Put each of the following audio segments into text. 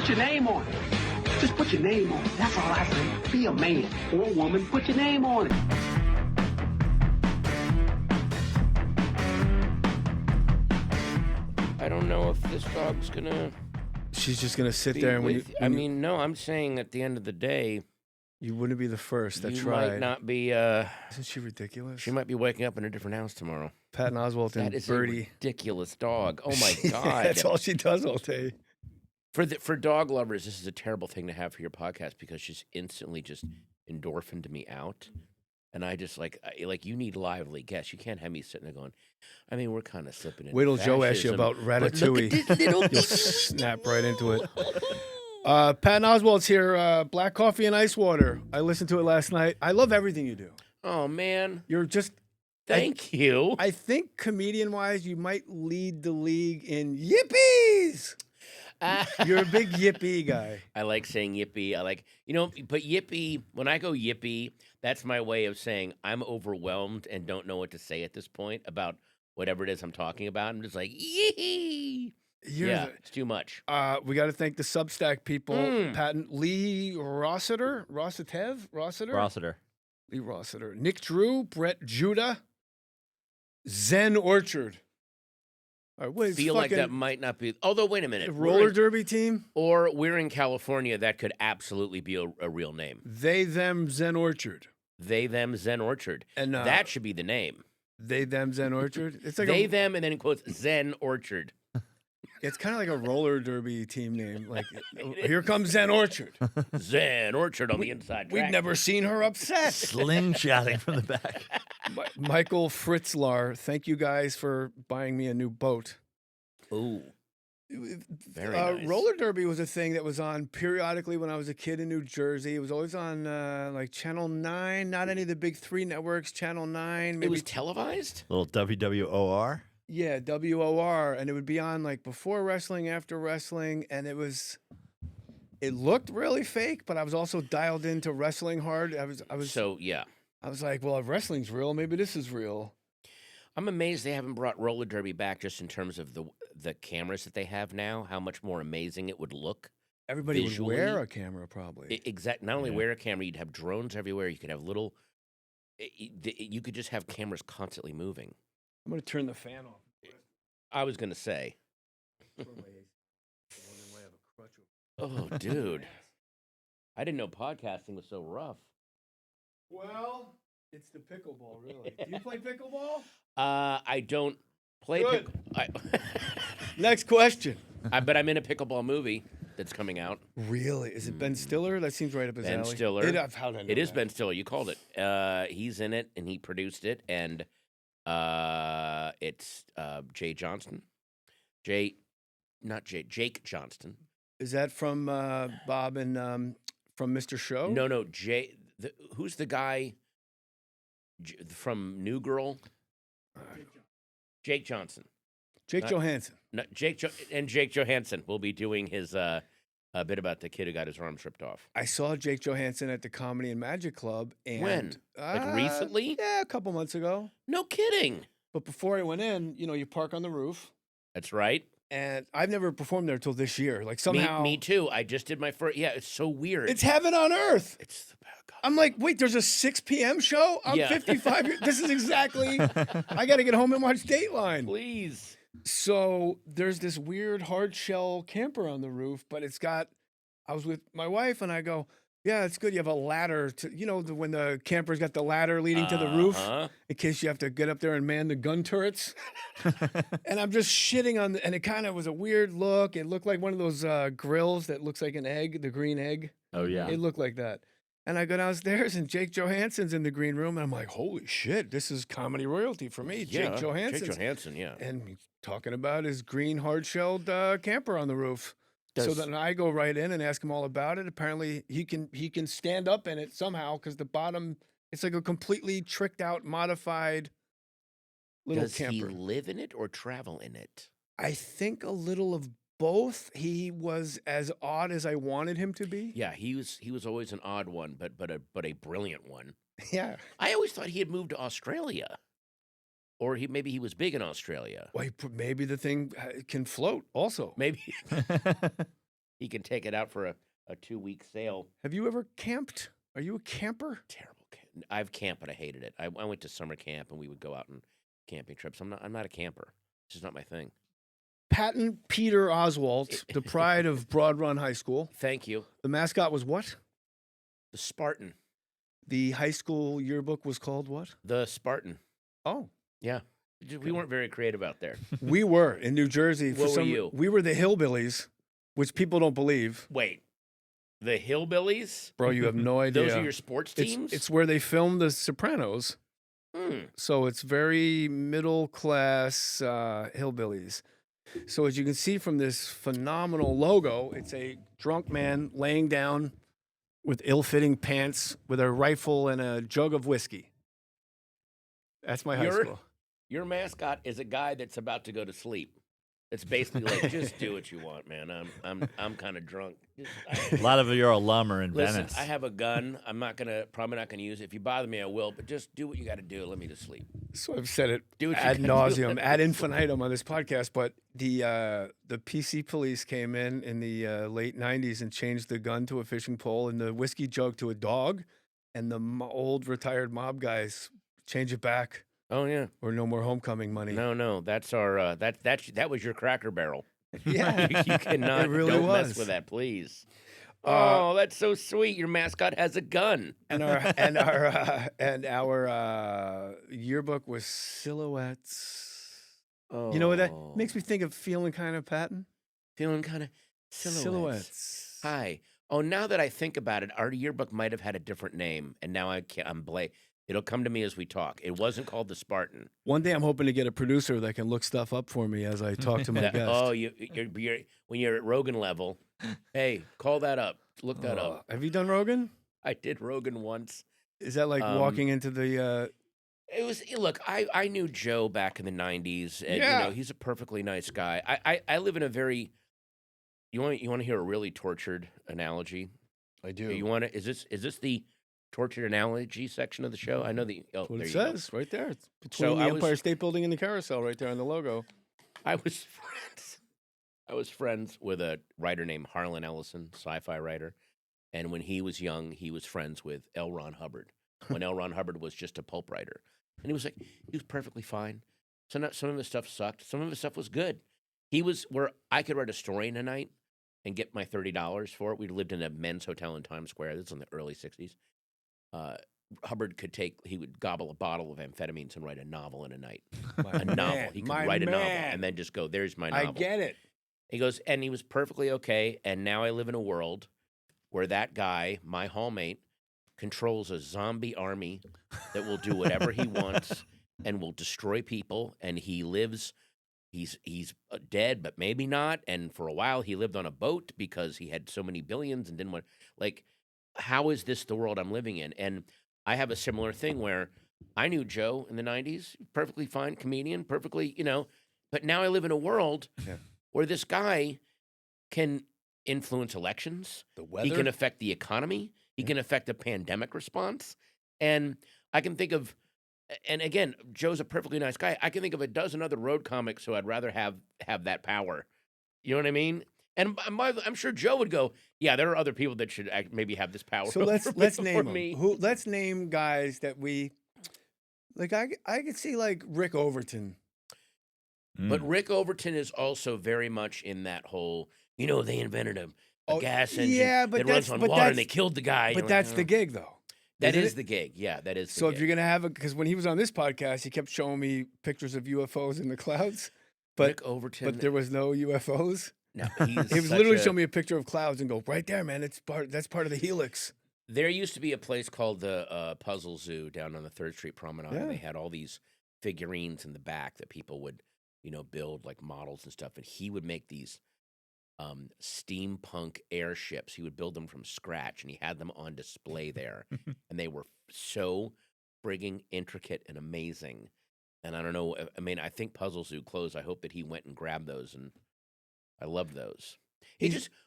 Put your name on it. Just put your name on it. That's all I say. Be a man or a woman. Put your name on it. I don't know if this dog's gonna. She's just gonna sit there and no, I'm saying at the end of the day, you wouldn't be the first that you tried. might not be. Isn't she ridiculous? She might be waking up in a different house tomorrow. Patton Oswalt and That is Birdie. a ridiculous dog. Oh my god, That's all she does all day. For dog lovers, this is a terrible thing to have for your podcast because she's instantly just endorphined me out. And I just like you need lively guests. You can't have me sitting there going, I mean, we're kind of slipping into Wait till Joe asks you fascism, about but look at Ratatouille. this little You'll snap right into it. Patton Oswalt's here. Black Coffee and Ice Water. I listened to it last night. I love everything you do. Oh man, You're just. thank you. I think comedian-wise, you might lead the league in yippies. You're a big yippee guy. I like saying yippee. I like, but yippee, when I go yippee, that's my way of saying I'm overwhelmed and don't know what to say at this point about whatever it is I'm talking about. I'm just like, yee. It's too much. We got to thank the Substack people. Patton, Lee Rossiter, Lee Rossiter, Nick Drew, Brett Judah, Zen Orchard. All right, wait, Feel like that might not be. Although, wait a minute. Roller derby team? Or we're in California. That could absolutely be a real name. They, them, Zen Orchard. They, them, Zen Orchard. And that should be the name. They, them, Zen Orchard? It's like they, them, and then in quotes, Zen Orchard. It's kind of like a roller derby team name. Like, here comes Zen Orchard. Zen Orchard on the inside track. We've never seen her upset. Slingshotting from the back. Michael Fritzlar, thank you guys for buying me a new boat. Ooh. Very nice. Roller derby was a thing that was on periodically when I was a kid in New Jersey. It was always on like Channel 9, not any of the big three networks, Channel 9. Maybe it was televised? Little WWOR? Yeah, WOR. And it would be on like before wrestling, after wrestling. And it looked really fake, but I was also dialed into wrestling hard. I was like, well, if wrestling's real, maybe this is real. I'm amazed they haven't brought roller derby back just in terms of the cameras that they have now, how much more amazing it would look. Everybody visually. would wear a camera, probably. Not only wear a camera, you'd have drones everywhere. You could have you could just have cameras constantly moving. I'm going to turn the fan off. I was going to say. Oh, dude. I didn't know podcasting was so rough. Well, it's the pickleball, really. Do you play pickleball? I don't play pickleball. Next question. But I'm in a pickleball movie that's coming out. Really? Is it Ben Stiller? That seems right up his alley. Ben Stiller. It is Ben Stiller. You called it. He's in it, and he produced it, and it's Jake Johnston. Jake Johnston. Is that from Bob and from Mr. Show? No. Who's the guy from New Girl? Jake Johnson. Johannsen. No, Jake Johannsen will be doing his a bit about the kid who got his arms ripped off. I saw Jake Johannsen at the Comedy and Magic Club. And, when? Like recently? Yeah, a couple months ago. No kidding. But before I went in, you park on the roof. That's right. And I've never performed there until this year. Like somehow. Me too. I just did my first. Yeah, it's so weird. It's heaven on earth. It's the God. I'm like, wait, there's a 6 p.m. show? I'm 55 years. This is exactly. I got to get home and watch Dateline. Please. So there's this weird hard shell camper on the roof, but I was with my wife and I go, yeah, it's good. You have a ladder to, when the camper's got the ladder leading to the roof in case you have to get up there and man the gun turrets. And I'm just shitting on and it kind of was a weird look. It looked like one of those grills that looks like an egg, the green egg. Oh, yeah. It looked like that. And I go downstairs and Jake Johannsen's in the green room and I'm like, holy shit, this is comedy royalty for me. Yeah, Jake Johannsen, yeah. And he's talking about his green hard-shelled camper on the roof. So then I go right in and ask him all about it. Apparently, he can stand up in it somehow because the bottom, it's like a completely tricked out, modified little camper. Does he live in it or travel in it? I think a little of both. He was as odd as I wanted him to be. Yeah, he was always an odd one, but a brilliant one. Yeah. I always thought he had moved to Australia. Or maybe he was big in Australia. Well, maybe the thing can float also. Maybe. he can take it out for a 2-week sale. Have you ever camped? Are you a camper? Terrible. I've camped, but I hated it. I went to summer camp, and we would go out on camping trips. I'm not a camper. It's just not my thing. Patton Peter Oswalt, the pride of Broad Run High School. Thank you. The mascot was what? The Spartan. The high school yearbook was called what? The Spartan. Oh. Yeah. We weren't very creative out there. We were in New Jersey. What were you? We were the Hillbillies, which people don't believe. Wait. The Hillbillies? Bro, you have no idea. Those are your sports teams? It's where they filmed The Sopranos. So it's very middle class hillbillies. So as you can see from this phenomenal logo, it's a drunk man laying down with ill-fitting pants with a rifle and a jug of whiskey. That's my high school. Your mascot is a guy that's about to go to sleep. It's basically like, just do what you want, man. I'm kind of drunk. A lot of your alum are in Listen, Venice. I have a gun. I'm probably not gonna use it. If you bother me, I will. But just do what you got to do. Let me just sleep. So I've said it Do what you ad gotta do. nauseum, ad infinitum on this podcast. But the PC police came in the late '90s and changed the gun to a fishing pole and the whiskey jug to a dog, and the old retired mob guys change it back. Oh yeah. Or no more homecoming money. No. That's our that was your Cracker Barrel. Yeah, You cannot. It really don't was. mess with that, please. Oh, that's so sweet. Your mascot has a gun. And our yearbook was silhouettes. Oh, You know what that makes me think of? Feeling kind of Patton. Feeling kind of silhouettes. Hi. Oh, now that I think about it, our yearbook might have had a different name, and now it'll come to me as we talk. It wasn't called the Spartan. One day I'm hoping to get a producer that can look stuff up for me as I talk to my guest. Oh, you're when you're at Rogan level, hey, call that up. Look that up. Have you done Rogan? I did Rogan once. Is that like walking into the? It was look. I knew Joe back in the '90s, and Yeah. he's a perfectly nice guy. I live in a very. You want to hear a really tortured analogy? I do. You want to? Is this the tortured analogy section of the show? I know the. Oh, That's what there it you go. says right there. It's between So the I was- Empire State Building and the carousel right there on the logo. I was friends with a writer named Harlan Ellison, sci-fi writer, and when he was young, he was friends with L. Ron Hubbard. When L. Ron Hubbard was just a pulp writer, and he was perfectly fine. Some of his stuff sucked. Some of his stuff was good. He was where I could write a story in a night and get my $30 for it. We lived in a men's hotel in Times Square. This was in the early '60s. Hubbard he would gobble a bottle of amphetamines and write a novel in a night. A novel. He could write a novel and then just go, "There's my novel." I get it. He goes, and he was perfectly okay. And now I live in a world where that guy, my hallmate, controls a zombie army that will do whatever he wants and will destroy people. And he lives, he's dead, but maybe not. And for a while, he lived on a boat because he had so many billions and didn't want, how is this the world I'm living in? And I have a similar thing where I knew Joe in the '90s, perfectly fine comedian, perfectly, but now I live in a world where this guy can influence elections. The weather. He can affect the economy. He can affect the pandemic response. And I can think of, and again, Joe's a perfectly nice guy. I can think of a dozen other road comics who I'd rather have that power. You know what I mean? And I'm sure Joe would go, yeah, there are other people that should maybe have this power. So let's name them. me. Let's name guys that we like. I could see like Rick Overton. But Rick Overton is also very much in that whole, they invented a gas engine that runs on water and they killed the guy. But that's the gig, though. That is the gig. Yeah, that is the So gig. if you're going to have it, because when he was on this podcast, he kept showing me pictures of UFOs in the clouds. But Rick Overton. But there was no UFOs. No, He was literally showing me a picture of clouds and go, right there, man. That's part of the helix. There used to be a place called the Puzzle Zoo down on the 3rd Street Promenade. Yeah. And they had all these figurines in the back that people would, build like models and stuff. And he would make these steampunk airships. He would build them from scratch, and he had them on display there. And they were so frigging intricate and amazing. And I don't know. I mean, I think Puzzle Zoo closed. I hope that he went and grabbed those, and I love those.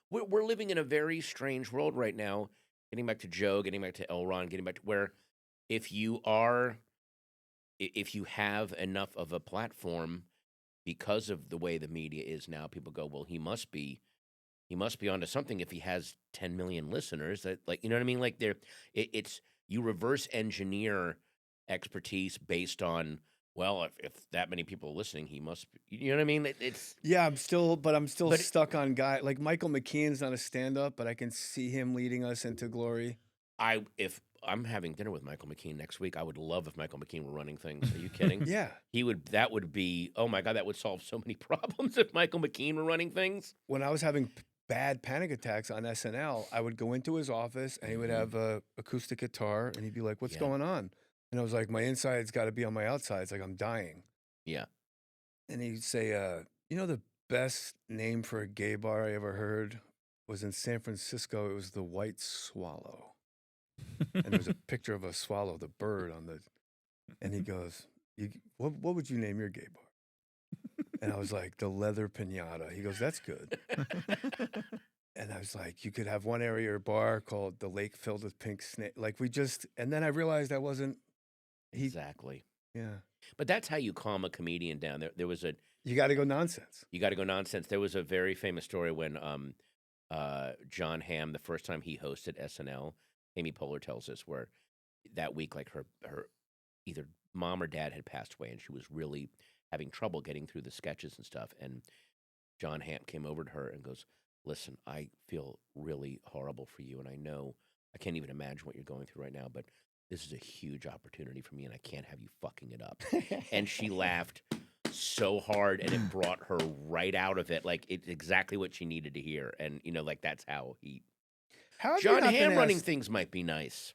We're living in a very strange world right now. Getting back to Joe, getting back to Elron, getting back to where if you have enough of a platform, because of the way the media is now, people go, well, he must be he must be onto something if he has 10 million listeners. That, like, you know what I mean? Like, it's you reverse engineer expertise based on, well, if that many people are listening, he must be, you know what I mean? It's Yeah, I'm still But- stuck on like Michael McKean's not a stand-up, but I can see him leading us into glory. if I'm having dinner with Michael McKean next week, I would love if Michael McKean were running things. Are you kidding? Yeah. That would be, oh my God, that would solve so many problems if Michael McKean were running things. When I was having bad panic attacks on SNL, I would go into his office and he would have a acoustic guitar and he'd be like, "What's Yeah. going on?" And I was like, "My inside's got to be on my outsides. Like I'm dying." Yeah. And he'd say, "You know, the best name for a gay bar I ever heard was in San Francisco. It was the White Swallow." And there was a picture of a swallow, the bird on the, and he goes, what would you name your gay bar? And I was like, the Leather Pinata. He goes, that's good. And I was like, you could have one area or bar called the Lake Filled with Pink Snake. Like and then I realized I wasn't, Exactly. yeah. But that's how you calm a comedian down. There was a, You got to go nonsense. you got to go nonsense. There was a very famous story when Jon Hamm, the first time he hosted SNL, Amy Pohler tells us, where that week, like her either mom or dad had passed away, and she was really having trouble getting through the sketches and stuff. And Jon Hamm came over to her and goes, "Listen, I feel really horrible for you, and I know I can't even imagine what you're going through right now, but this is a huge opportunity for me, and I can't have you fucking it up." And she laughed so hard, and it brought her right out of it. Like, it's exactly what she needed to hear. And, you know, like, that's how he... How have you Jon not been Hamm running asked- things might be nice.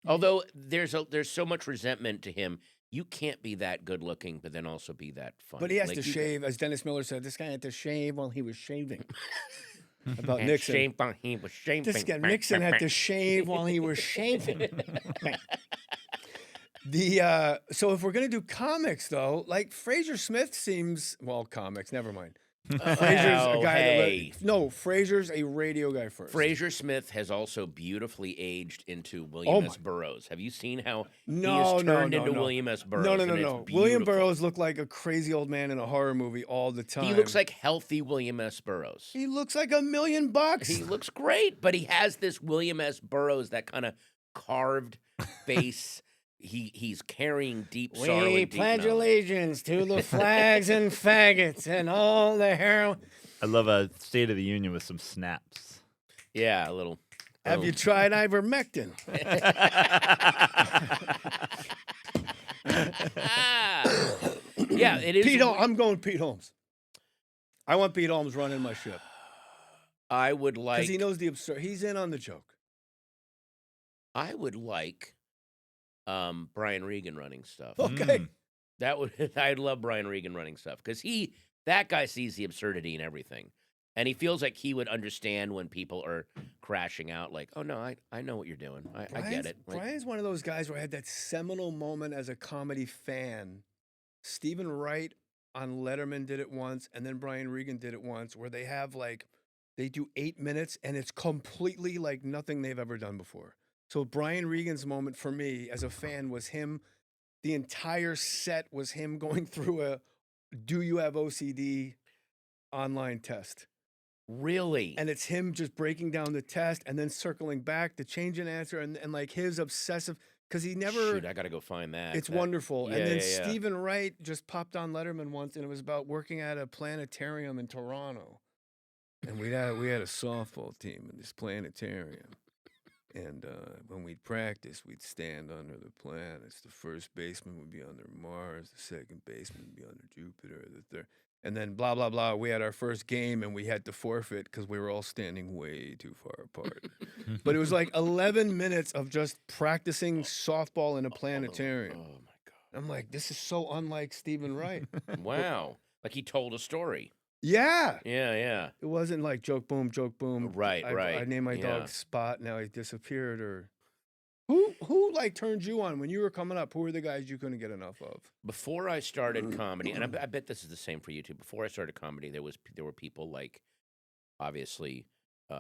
Although there's so much resentment to him. You can't be that good looking, but then also be that funny. But he has Like, to you shave, as Dennis Miller said. This guy had to shave while he was shaving. About can't Nixon. shave while he was shaving. This guy Nixon had to shave while he was shaving. So if we're gonna do comics though, like Fraiser Smith seems comics. Never mind. Fraiser's a guy hey. Fraiser's a radio guy first. Fraiser Smith has also beautifully aged into William Oh S. Burroughs. Have you seen how he No, has no, turned no, into no. William S. Burroughs? No. and it's William beautiful. Burroughs looked like a crazy old man in a horror movie all the time. He looks like healthy William S. Burroughs. He looks like $1 million. He looks great, but he has this William S. Burroughs, that kind of carved face. He's carrying deep sorrow. We and deep pledge knowledge. allegiance to the flags and faggots and all the heroin. I love a State of the Union with some snaps. Yeah, a little. Have you tried ivermectin? Yeah, it is. I'm going Pete Holmes. I want Pete Holmes running my ship I would like. because he knows the absurd. He's in on the joke. I would like Brian Regan running stuff. Okay. That would I'd love Brian Regan running stuff because that guy sees the absurdity in everything, and he feels like he would understand when people are crashing out. Like, oh no, I know what you're doing. I get it. Like, Brian's one of those guys where I had that seminal moment as a comedy fan. Stephen Wright on Letterman did it once, and then Brian Regan did it once, where they do 8 minutes, and it's completely like nothing they've ever done before. So Brian Regan's moment for me as a fan was him. The entire set was him going through a "Do you have OCD?" online test. really? And it's him just breaking down the test and then circling back to change an answer and like his obsessive, because he never. Shoot, I got to go find that. It's That- wonderful. yeah, And then yeah, yeah. Stephen Wright just popped on Letterman once, and it was about working at a planetarium in Toronto. And we had a softball team in this planetarium. And when we'd practice, we'd stand under the planets. The first baseman would be under Mars. The second baseman would be under Jupiter. The third, and then blah blah blah. We had our first game, and we had to forfeit because we were all standing way too far apart. But it was like 11 minutes of just practicing softball in a planetarium. Oh my god! I'm like, this is so unlike Stephen Wright. Wow, like he told a story. Yeah. Yeah. It wasn't like joke boom. Right, I right. named my Yeah. dog Spot. Now he disappeared. Or who like turned you on when you were coming up? Who were the guys you couldn't get enough of? Before I started comedy, and I bet this is the same for you too. Before I started comedy, there were people like, obviously,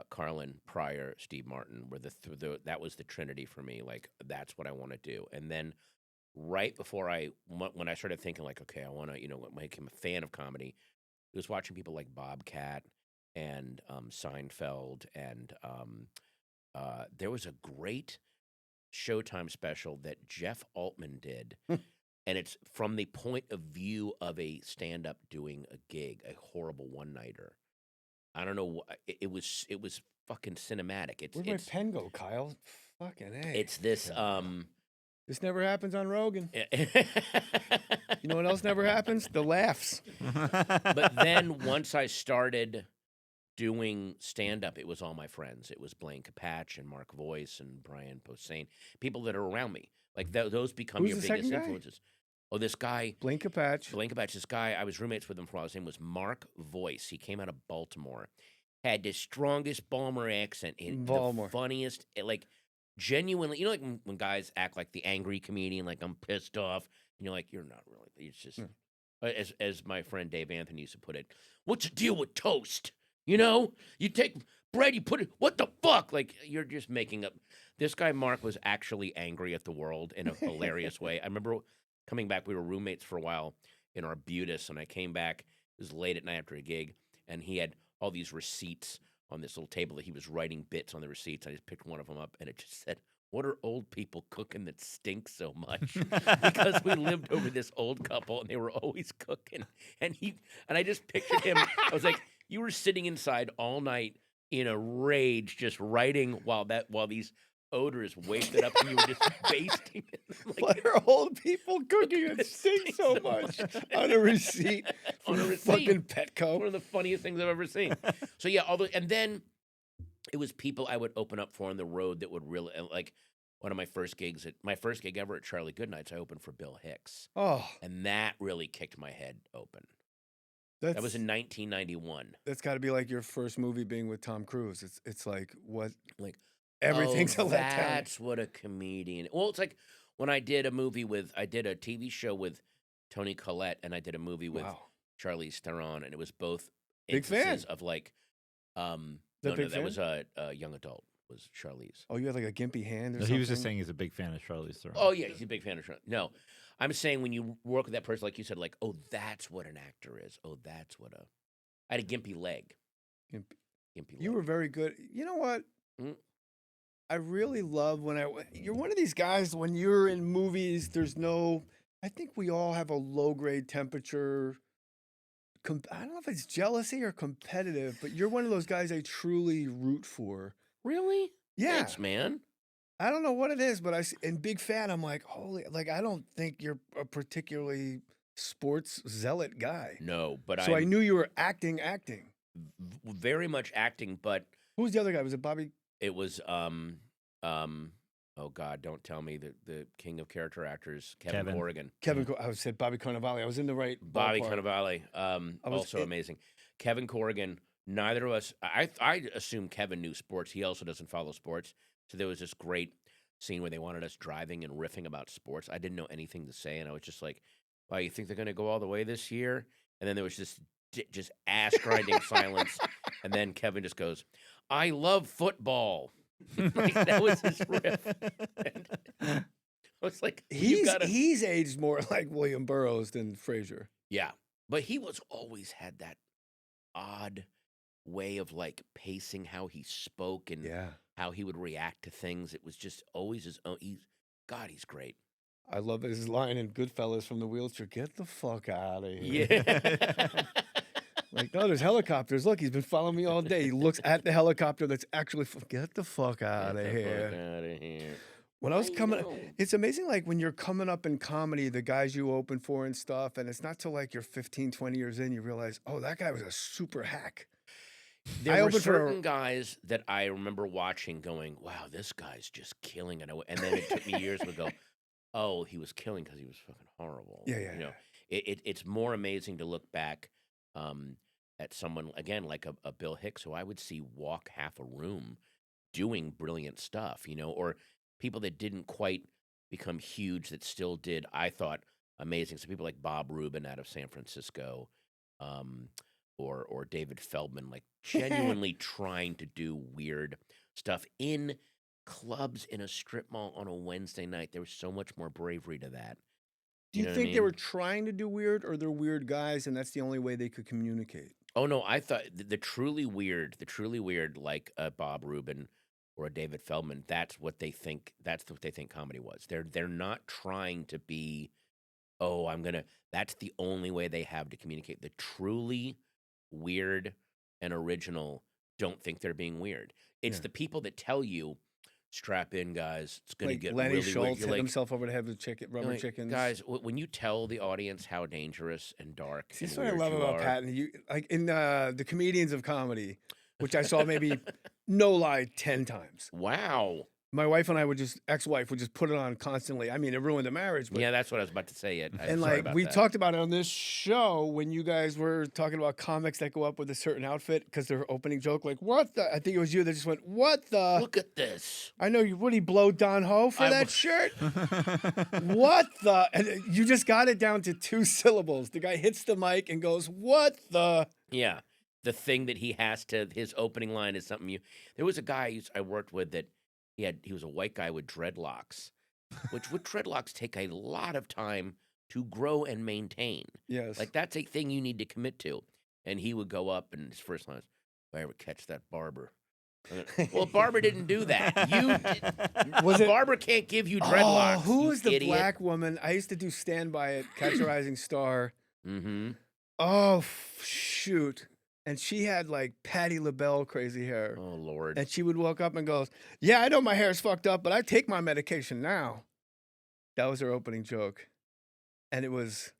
Carlin, Pryor, Steve Martin were that was the trinity for me. Like, that's what I want to do. And then right before when I started thinking like, okay, I want to, make him a fan of comedy, it was watching people like Bobcat and Seinfeld, and there was a great Showtime special that Jeff Altman did, and it's from the point of view of a stand-up doing a gig, a horrible one-nighter. I don't know. It was fucking cinematic. Where'd my pen go, Kyle? Fucking A. It's this. This never happens on Rogan. You You know what else never happens? The laughs. But then once I started doing stand-up, it was all my friends. It was Blaine Capatch and Mark Voice and Brian Posehn, people that are around me. Like those become Who's your the biggest second guy? influences. Oh, this guy, Blaine Capatch. this guy, I was roommates with him for a while. His name was Mark Voice. He came out of Baltimore. Had the strongest Baltimore accent. Baltimore. The funniest, like, genuinely, you know, like when guys act like the angry comedian, like I'm pissed off, and you're like, you're not really. It's just, as my friend Dave Anthony used to put it, what's the deal with toast? You know, you take bread, you put it, what the fuck? Like, you're just making up. This guy, Mark, was actually angry at the world in a hilarious way. I remember coming back, we were roommates for a while in Arbutus, and I came back, it was late at night after a gig, and he had all these receipts on this little table that he was writing bits on the receipts. I just picked one of them up, and it just said, what are old people cooking that stinks so much? Because we lived over this old couple, and they were always cooking. And I just pictured him. I was like, you were sitting inside all night in a rage, just writing while these odors wafted up, and you were just basting it. Like, What are old people cooking that stink so much? On a receipt On from a a receipt. fucking One Petco. of the funniest things I've ever seen. So yeah, and then it was people I would open up for on the road that would really, like, one of my first gig ever at Charlie Goodnight's, I opened for Bill Hicks, Oh, and that really kicked my head open. that's That was in 1991. that's got to be like your first movie being with Tom Cruise. It's like what Like, everything's oh, a letdown. that's what a comedian. Well, it's like when I did a TV show with Tony Collette, and I did a movie with Wow. Charlize Theron, and it was both Big fan. instances of like, Big that fan? was a young adult. Was Charlize. Oh, you had like a gimpy hand or No, something? he was just saying he's a big fan of Charlize Theron. Oh yeah, he's a big fan of Charlize. No, I'm saying when you work with that person, like you said, like, oh, that's what an actor is. Oh, that's what I had a gimpy leg. Gimpy. Gimpy leg. You were very good. You know what? Mm. I really love you're one of these guys when you're in movies, I think we all have a low grade temperature. I don't know if it's jealousy or competitive, but you're one of those guys I truly root for. Really? Yeah. Thanks, man. I don't know what it is, but in big fan, I'm like, holy, like, I don't think you're a particularly sports zealot guy. No, but So I I'm knew you were acting. very much acting, but Who's the other guy? Was it Bobby? it was oh God, don't tell me the king of character actors, Kevin Kevin. Corrigan. I said Bobby Cannavale. I was in the right Bobby ballpark. Cannavale, I was also in- amazing. Kevin Corrigan, neither of us, I assume Kevin knew sports. He also doesn't follow sports. So there was this great scene where they wanted us driving and riffing about sports. I didn't know anything to say, and I was just like, wow, you think they're going to go all the way this year? And then there was just ass-grinding silence. And then Kevin just goes, I love football. Like, that was his riff. And I was like, He's aged more like William Burroughs than Fraiser. Yeah, but he always had that odd way of like pacing how he spoke and Yeah. how he would react to things. It was just always his own. He's great. I love his line in Goodfellas from the wheelchair. Get the fuck out of here. Yeah. Like, no, there's helicopters. Look, he's been following me all day. He looks at the helicopter that's actually, get the fuck out of here. Outta here. When I was I coming, know. it's amazing, like, when you're coming up in comedy, the guys you open for and stuff, and it's not till, like, you're 15, 20 years in, you realize, oh, that guy was a super hack. I There were opened for- certain guys that I remember watching going, wow, this guy's just killing it. And then it took me years to go, oh, he was killing because he was fucking horrible. Yeah, yeah, You know, it's more amazing to look back at someone, again, like a Bill Hicks, who I would see walk half a room doing brilliant stuff, you know, or people that didn't quite become huge that still did, I thought, amazing. So people like Bob Rubin out of San Francisco, or David Feldman, like genuinely trying to do weird stuff in clubs in a strip mall on a Wednesday night. There was so much more bravery to that. Do you know what I think they were mean? trying to do weird, or they're weird guys, and that's the only way they could communicate? Oh no, I thought the truly weird, like a Bob Rubin or a David Feldman. That's what they think. That's what they think comedy was. They're not trying to be. Oh, I'm gonna. That's the only way they have to communicate. The truly weird and original don't think they're being weird. It's Yeah. the people that tell you, "Strap in, guys. It's gonna Like get Lenny really weird." Schultz You're hit like, himself over the head with you're rubber like, chickens. guys, when you tell the audience how dangerous and dark See, and that's what I weird love you about are, Patton. You like in the comedians of comedy, which I saw maybe no lie 10 times. wow. My wife and I would ex-wife would just put it on constantly. I mean, it ruined the marriage, but Yeah, that's what I was about to say. I'm and sorry like about we that. talked about it on this show when you guys were talking about comics that go up with a certain outfit because their opening joke, like what the? I think it was you that just went, "What the? Look at this. I know you. Would he blow Don Ho for I that w- shirt? What the?" And you just got it down to 2 syllables. The guy hits the mic and goes, "What the?" Yeah, the thing that he has to. His opening line is something you. There was a guy I worked with that he was a white guy with dreadlocks, which with dreadlocks take a lot of time to grow and maintain. Yes. Like that's a thing you need to commit to. And he would go up and his first line is, "If I ever catch that barber." I went, well, barber didn't do that. You did. Was A it- barber can't give you dreadlocks. Oh, who you was the idiot. black woman? I used to do Standby at Catch a Rising Star. Mm-hmm. Oh, shoot. And she had like Patti LaBelle crazy hair. Oh Lord. And she would walk up and goes, "Yeah, I know my hair's fucked up, but I take my medication now." That was her opening joke. And it was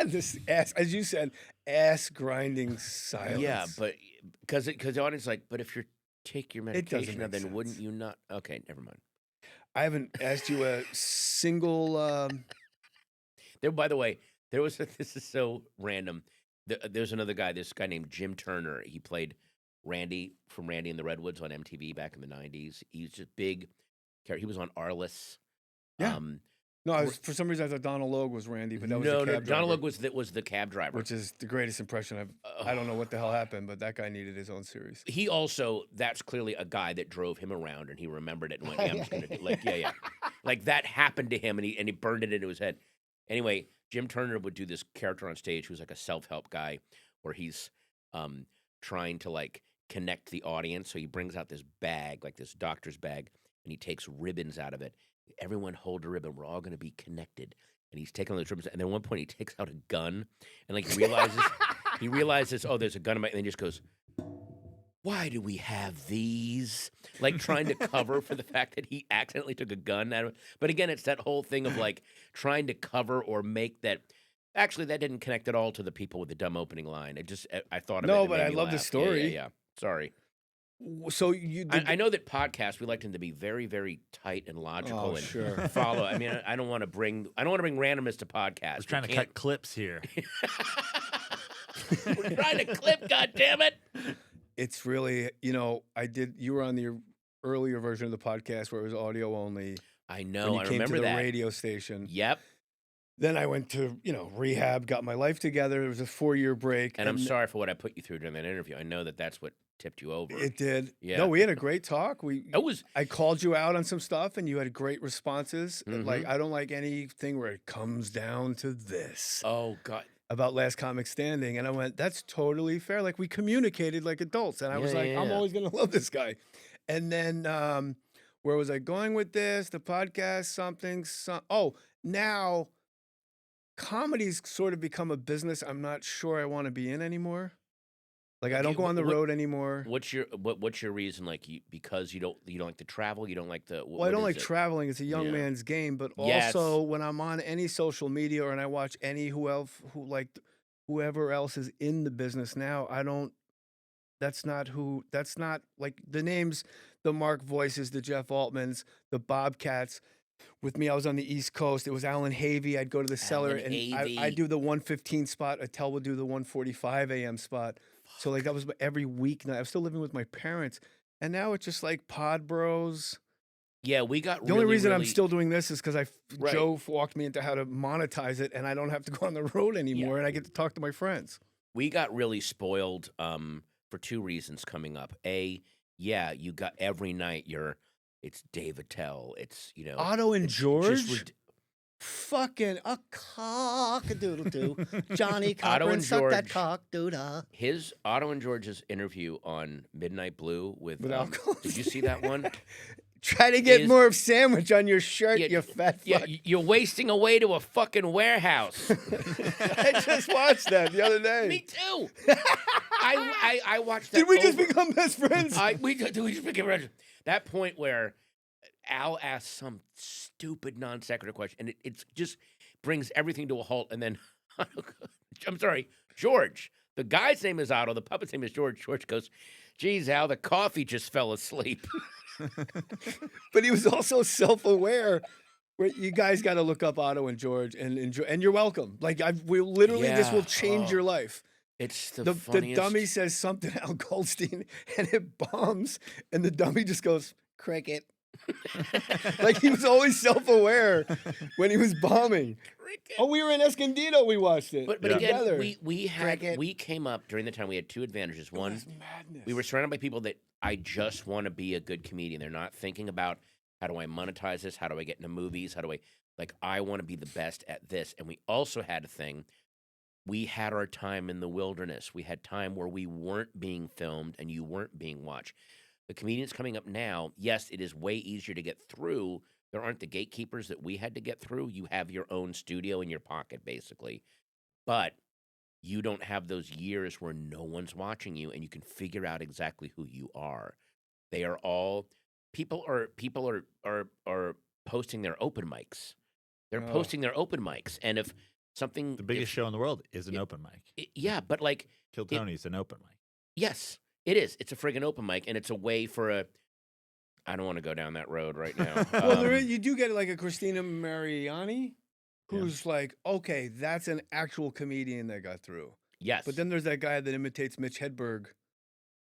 this ass, as you said, ass grinding silence. Yeah, but because the audience is like, but if you take your It doesn't medication, now, make then wouldn't sense. you not? Okay, never mind. I haven't asked you a single. There, by the way, there was this is so random. There's another guy, this guy named Jim Turner. He played Randy from Randy and the Redwoods on MTV back in the '90s. He was just big. He was on Arliss. Yeah. Um, No, for some reason I thought Donald Logue was Randy, but that was no, the no. cab John driver, Logue was the cab driver. which is the greatest impression I don't know what the hell happened, but that guy needed his own series. He also, that's clearly a guy that drove him around, and he remembered it and went, "Yeah, I'm just gonna do like, yeah, like that happened to him, and he burned it into his head." Anyway, Jim Turner would do this character on stage who's like a self-help guy, where he's trying to like connect the audience. So he brings out this bag, like this doctor's bag, and he takes ribbons out of it. Everyone hold a ribbon. We're all going to be connected. And he's taking all those ribbons, and then at one point he takes out a gun, and like he realizes, oh, there's a gun in my, and then he just goes, "Why do we have these?" Like trying to cover for the fact that he accidentally took a gun out of it. But again, it's that whole thing of like trying to cover or make that. Actually, that didn't connect at all to the people with the dumb opening line. It just, I thought of it. No, and it but made I me love the laugh. story. Yeah. Sorry. So you did I know that podcasts, we like them to be very, very tight and logical Oh, and sure. follow. I mean, I don't want to bring randomness to podcasts. We're trying to cut clips here. We're trying to clip, goddammit. It's really, you were on the earlier version of the podcast where it was audio only. I When know. you I came remember to the that. radio station. Yep. Then I went to, rehab, got my life together. There was a 4-year break. And I'm sorry for what I put you through during that interview. I know that that's what tipped you over. It did. Yeah. No, we had a great talk. It was. I called you out on some stuff and you had great responses. Mhm. Like, I don't like anything where it comes down to this Oh God. about Last Comic Standing. And I went, that's totally fair. Like, we communicated like adults. And I was Yeah, like, yeah, I'm yeah. always going to love this guy. And then, where was I going with this? The podcast, now comedy's sort of become a business I'm not sure I want to be in anymore. Like, I don't Okay, go on the what- road anymore. What's your reason? Like, because you don't like to travel. You don't like the. Well, I don't like traveling. It's a young Yeah. man's game. But Yes. also, when I'm on any social media and I watch whoever else is in the business now, that's not like the names, the Mark Voices, the Jeff Altmans, the Bobcats. With me, I was on the East Coast. It was Alan Havey. I'd go to the cellar Alan and Havey. I'd do the 1:15 spot. Attell would do the 1:45 a.m. spot. So like that was every weeknight. I was still living with my parents. And now it's just like Pod Bros. Yeah, we got. The only reason I'm really- still doing this is because Right. Joe walked me into how to monetize it, and I don't have to go on the road anymore, and I get to talk to my friends. we got really spoiled for 2 reasons coming up. You got every night it's Dave Attell. It's Otto and George, just fucking a cock-a-doodle-doo. Johnny Otto Cochran, and suck that George. cock-doo-dah. His Otto and George's interview on Midnight Blue with alcohol. did you see that one? Try to get Is- more of sandwich on your shirt, Yeah, you fat Yeah, fuck. you're wasting away to a fucking warehouse. I just watched that the other day. Me too. I watched that. Did we just over- become best friends? we just became friends. That point where Al asks some stupid non sequitur question, and it just brings everything to a halt. And then, I'm sorry, George. The guy's name is Otto. The puppet's name is George. George goes, "Geez, Al, the coffee just fell asleep." But he was also self-aware. Where you guys got to look up Otto and George and enjoy, and you're welcome. Like this Yeah. will change your life. It's the The funniest. dummy says something Al Goldstein, and it bombs, and the dummy just goes cricket. Like he was always self-aware when he was bombing. Cricket. Oh, we were in Escondido. We watched it. But together. again, Cricket. we came up during the time we had two advantages. It One, was madness. we were surrounded by people that I just want to be a good comedian. They're not thinking about how do I monetize this? How do I get into movies? How do I want to be the best at this? And we also had a thing. We had our time in the wilderness. We had time where we weren't being filmed and you weren't being watched. The comedians coming up now, yes, it is way easier to get through. There aren't the gatekeepers that we had to get through. You have your own studio in your pocket, basically. But you don't have those years where no one's watching you and you can figure out exactly who you are. They are all people are posting their open mics. They're Oh. posting their open mics. And if something The biggest show in the world is an open mic. yeah, but like Kill Tony's an open mic. yes, it is. It's a friggin' open mic and it's a way for a I don't want to go down that road right now. Well, you do get like a Christina Mariani, who's like, okay, that's an actual comedian that got through. yes. But then there's that guy that imitates Mitch Hedberg,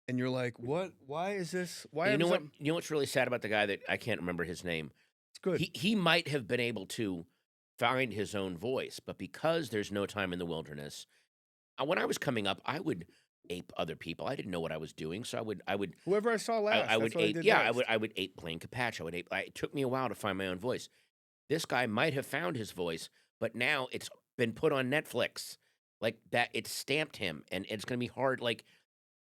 and you're like, what? Why is this? Why? you know is what? that- You know what's really sad about the guy that I can't remember his name. It's good. He might have been able to find his own voice, but because there's no time in the wilderness, when I was coming up, I would ape other people. I didn't know what I was doing, so I would Whoever I saw last, I would that's what ape. I did Yeah, next. I would ape playing Capatch. It took me a while to find my own voice. This guy might have found his voice, but now it's been put on Netflix. Like that, it's stamped him, and it's going to be hard. Like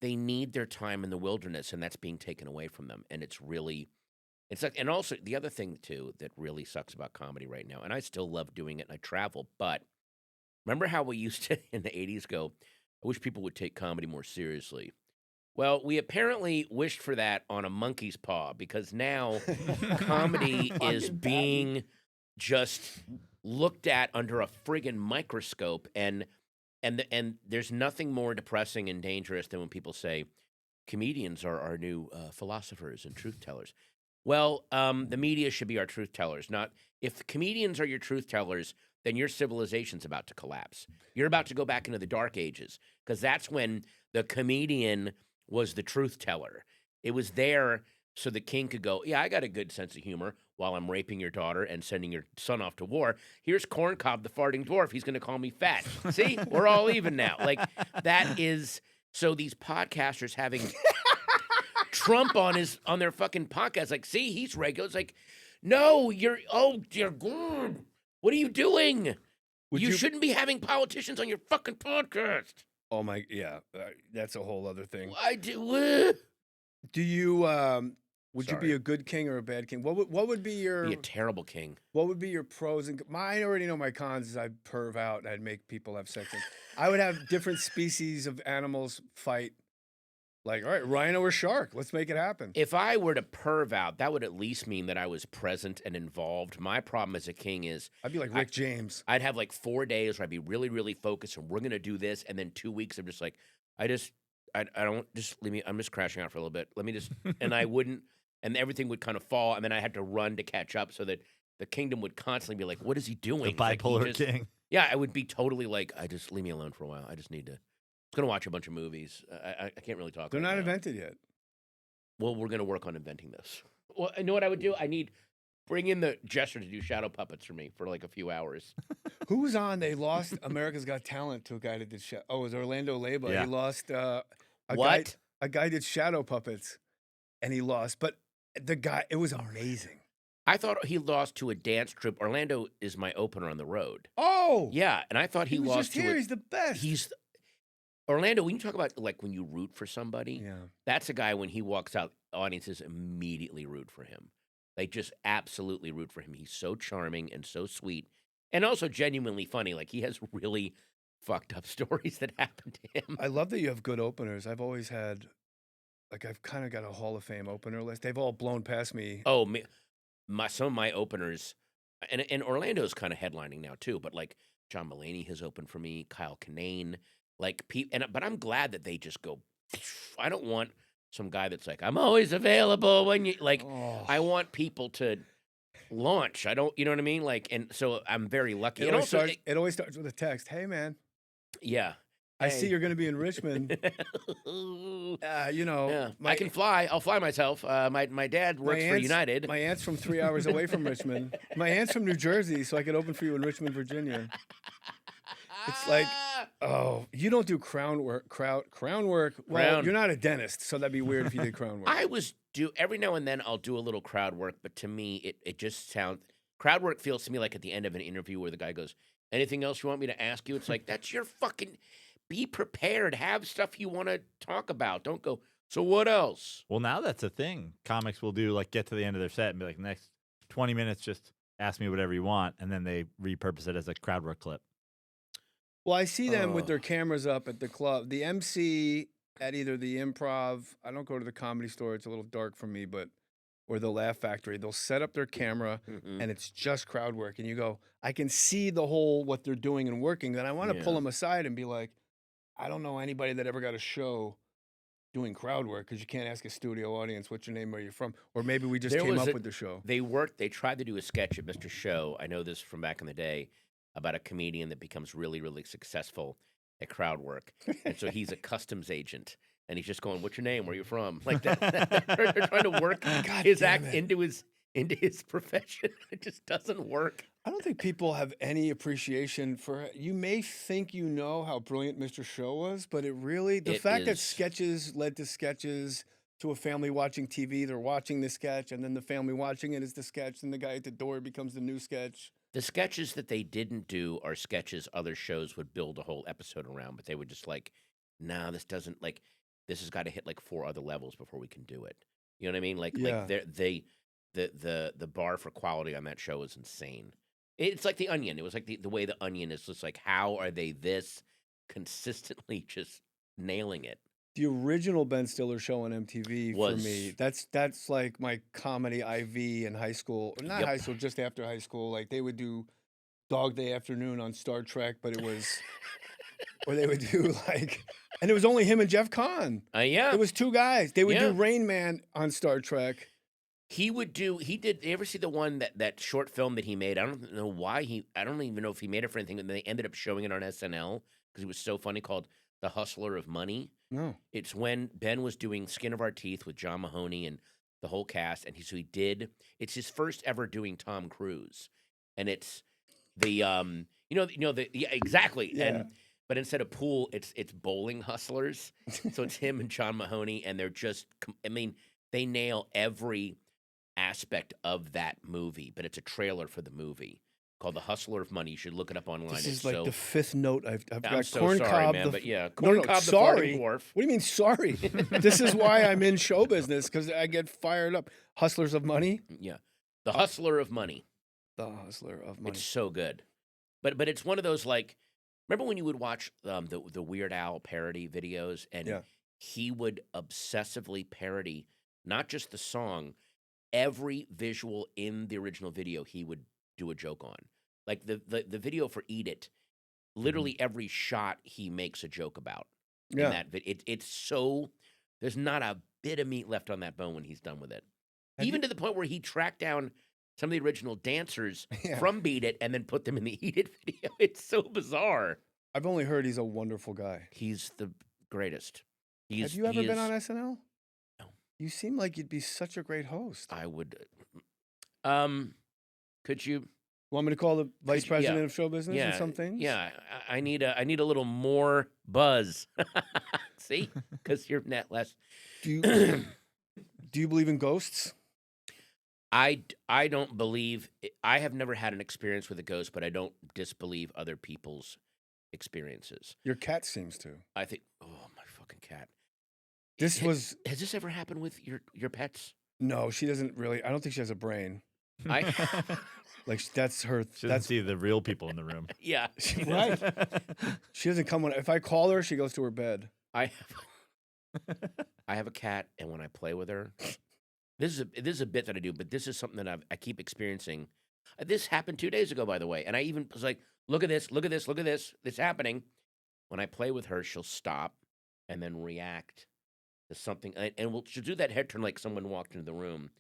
they need their time in the wilderness, and that's being taken away from them. And it's like, and also the other thing too that really sucks about comedy right now. And I still love doing it, and I travel. But remember how we used to in the '80s go? I wish people would take comedy more seriously. Well, we apparently wished for that on a monkey's paw because now comedy is Fucking being just looked at under a friggin' microscope, and there's nothing more depressing and dangerous than when people say comedians are our new philosophers and truth tellers. Well, the media should be our truth tellers. Not if comedians are your truth tellers, then your civilization's about to collapse. You're about to go back into the dark ages because that's when the comedian was the truth teller. It was there so the king could go, yeah, I got a good sense of humor while I'm raping your daughter and sending your son off to war. Here's Corncob, the farting dwarf. He's going to call me fat. See, we're all even now. Like that is so these podcasters having Trump on their fucking podcast. Like, see, he's regular. It's like, no, dear God. What are you doing? You shouldn't be having politicians on your fucking podcast. Oh my, yeah, that's a whole other thing. I do. Do you? Would you be Sorry. a good king or a bad king? What would be your Be a terrible king. What would be your pros and I already know my cons is I'd perv out and I'd make people have sex. And I would have different species of animals fight. Like, all right, rhino or shark, let's make it happen. If I were to perv out, that would at least mean that I was present and involved. My problem as a king is I'd be like Rick James. I'd have like 4 days where I'd be really, really focused and we're going to do this. And then 2 weeks, I'm just like, I don't, just leave me, I'm just crashing out for a little bit. Let me just, and I wouldn't, and everything would kind of fall. And then I had to run to catch up so that the kingdom would constantly be like, what is he doing? The It's like he bipolar just- king. Yeah, I would be totally like, I just leave me alone for a while. I just need to. I was going to watch a bunch of movies. I can't really talk. They're right not now. invented yet. Well, we're going to work on inventing this. Well, you know what I would do? Bring in the jester to do shadow puppets for me for like a few hours. Who was on? They lost America's Got Talent to a guy that did it was Orlando Leyba. Yeah. He lost a What? guy did shadow puppets and he lost. But the guy, it was amazing. I thought he lost to a dance troupe. Orlando is my opener on the road. Oh, Yeah, and I thought he was lost just to here. a, He's the best. he's Orlando. When you talk about like when you root for somebody, yeah. that's a guy when he walks out, audiences immediately root for him. They just absolutely root for him. He's so charming and so sweet, and also genuinely funny. Like he has really fucked up stories that happened to him. I love that you have good openers. I've always had, like, I've kind of got a Hall of Fame opener list. They've all blown past me. Oh, some of my openers, and Orlando's kind of headlining now too. But like John Mulaney has opened for me, Kyle Kinane, like but I'm glad that they just go. I don't want some guy that's like I'm always available when you like. Oh. I want people to launch. I don't, you know what I mean? Like, and so I'm very lucky. It And always, also, starts with a text. Hey, man, yeah, I see Hey. you're going to be in Richmond. You know, Yeah, I can fly. I'll fly myself. My dad works for United. My aunt's from 3 hours away from Richmond. My aunt's from New Jersey, so I could open for you in Richmond, Virginia. It's like, oh, you don't do crown work. Well, Crown. you're not a dentist, so that'd be weird if you did crown work. Every now and then I'll do a little crowd work, but to me it just sounds crowd work feels to me like at the end of an interview where the guy goes, "Anything else you want me to ask you?" It's like that's your fucking. Be prepared. Have stuff you want to talk about. Don't go. So what else? Well, now that's a thing. Comics will do like get to the end of their set and be like, next 20 minutes, just ask me whatever you want, and then they repurpose it as a crowd work clip. Well, I see them with their cameras up at the club. The MC at either the Improv, I don't go to the Comedy Store, it's a little dark for me, or the Laugh Factory. They'll set up their camera and it's just crowd work. And you go, I can see the whole, what they're doing and working. Then I want to pull them aside and be like, I don't know anybody that ever got a show doing crowd work because you can't ask a studio audience, what's your name, where you're from? Or maybe we just came up with the show. They tried to do a sketch at Mr. Show. I know this from back in the day about a comedian that becomes really, really successful at crowd work. And so he's a customs agent. And he's just going, what's your name? Where are you from? Like that. They're trying to work his act into his profession. It just doesn't work. I don't think people have any appreciation for. You may think you know how brilliant Mr. Show was, but the fact that sketches led to sketches, to a family watching TV, they're watching the sketch, and then the family watching it is the sketch, and the guy at the door becomes the new sketch. The sketches that they didn't do are sketches other shows would build a whole episode around, but they would just like, nah, this doesn't like. This has got to hit like 4 other levels before we can do it. You know what I mean? Like the bar for quality on that show is insane. It's like The Onion. It was like the way The Onion is just like, how are they this consistently just nailing it? The original Ben Stiller show on MTV for me, that's like my comedy IV in high school. Not high school, just after high school. Like they would do Dog Day Afternoon on Star Trek, but it was, or they would do like, and it was only him and Jeff Kahn. Yeah. It was 2 guys. They would do Rain Man on Star Trek. He did, you ever see the one, that short film that he made? I don't know why I don't even know if he made it for anything, and they ended up showing it on SNL because it was so funny, called The Hustler of Money. No. It's when Ben was doing Skin of Our Teeth with John Mahoney and the whole cast, and it's his first ever doing Tom Cruise. And it's the, exactly. Yeah. But instead of pool, it's bowling hustlers. So it's him and John Mahoney, and they're just, they nail every aspect of that movie, but it's a trailer for the movie called The Hustler of Money. You should look it up online. This is like the 5th note I've got. I'm so Corn sorry, Cob, man, but Corn Cob, the sorry. farting dwarf. What do you mean sorry? This is why I'm in show business, because I get fired up. Hustlers of Money? Yeah. The Hustler of Money. The Hustler of Money. It's so good. But it's one of those, like, remember when you would watch the Weird Al parody videos, and he would obsessively parody not just the song, every visual in the original video he would do a joke on. Like the video for Eat It, literally every shot he makes a joke about. In that it's so, there's not a bit of meat left on that bone when he's done with it. Even to the point where he tracked down some of the original dancers from Beat It and then put them in the Eat It video. It's so bizarre. I've only heard he's a wonderful guy. He's the greatest. Have you ever been on SNL? No. You seem like you'd be such a great host. I would. Could you want me to call the vice president of show business and some things? Yeah, I need a little more buzz. See, because you're net less. Do you believe in ghosts? I don't believe I have never had an experience with a ghost, but I don't disbelieve other people's experiences. Your cat seems to. I think, oh my fucking cat. This was Has this ever happened with your pets? no. She doesn't really. I don't think she has a brain. I Like that's her. She doesn't That's see the real people in the room. yeah. right. She doesn't come when. If I call her, she goes to her bed. I have a cat, and when I play with her, this is a bit that I do, but this is something that I keep experiencing. This happened 2 days ago, by the way, and I even was like, "Look at this! Look at this! Look at this! It's happening." When I play with her, she'll stop and then react to something, and she'll do that head turn like someone walked into the room,